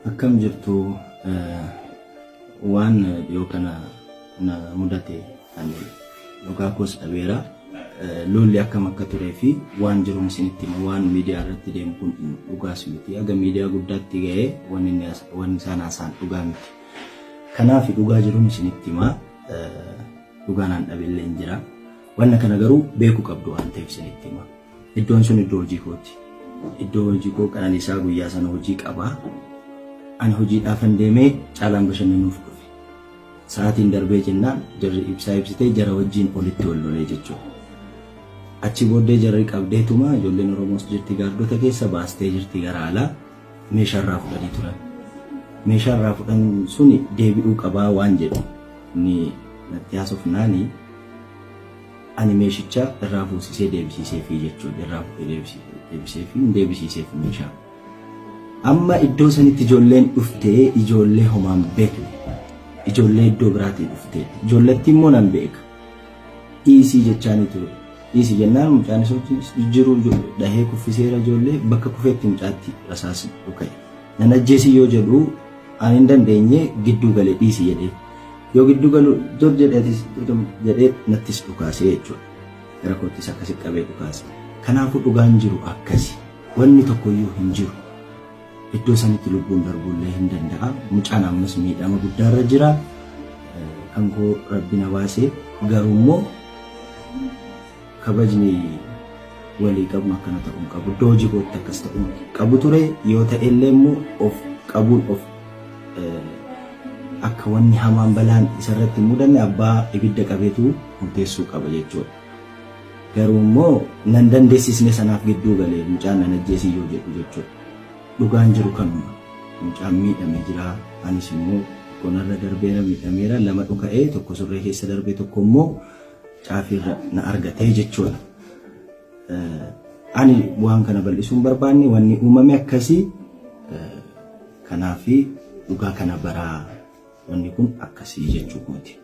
Akkam jirtu waan dhiyoo kana na mudate ani dhugaa koos dhabeera lolli akkam akka turee fi waan jiru isinitti waan miidiyaa irratti deemu kun dhugaas miti aga miidiyaa guddaatti ga'ee wanni isaan dhugaa miti. Kanaaf dhugaa jiru isinitti dhugaanaan dhabeellee hin jira. Wanna kana garuu beeku qabdu waan ta'eef isinitti iddoon sun iddoo hojii kooti. Iddoo hojii koo Qananiisaa guyyaa sana hojii qabaa. Ani hojiidhaaf deemee caalaan bashannanuuf dhufe. Sa'aatiin darbee jennaan jarri ibsaa ibsitee jara wajjin olitti wal lolee jechuudha. Achi booddee jarri qabdeetuma ijoolleen Oromoos jirti gaardota keessa baastee jirti gara alaa meeshaarraa fudhanii turan. Meeshaarraa fudhan suni deebi'uu qabaa waan jedhu ni natti haasofnaanii ani meeshicha irraa fuusisee deebisiiseefi jechuudha. Irraa fuusisee deebisiiseef meeshaa. Amma iddoo sanitti ijoolleen dhuftee ijoollee homaan beekne ijoollee iddoo biraatii dhuftee ijoolletti immoo nan beeka dhiisii jechaanii ture dhiisii jennaan mucaan isootti jiru dhahee kuffiseera ijoollee bakka kufeetti mucaatti rasaasni dhuka'e nan ajjeesii yoo jedhu ani hin dandeenye gidduu galee dhiisii jedhee yoo gidduu galu jor jedhee nattis dhukaasee jechuudha gara koottis akkasi qabee dhukaase kanaafuu dhugaan jiru akkasi wanni tokkoyyuu hin jiru. Iddoo sanitti lubbuun darbullee hin danda'a. Mucaan ammas miidhama guddaarra jira. Kan koo Rabbi na baasee garuu immoo kabajni walii qabu akkana ta'uu qabu. Iddoo hojii kootti akkas ta'uu qabu ture yoo ta'ellee immoo of qabuun of akka wanni hamaan balaan isarratti mudanne abbaa ibidda qabeetu murteessuu qaba jechuudha. Garuu immoo nan dandeessisne sanaaf gidduu galee mucaan nan ajjeesii yoo jedhu jechuudha. Dhugaan jiru kanuma mucaan miidhamee jira anis immoo konarra darbeera miidhameera lama dhuka'ee tokko surree keessa darbee tokko immoo caafiirra na argatee jechuudha. Ani waan kana bal'isuun barbaanne wanni uumame akkasii kanaafi dhugaa kana baraa wanni kun akkasii jechuu kooti.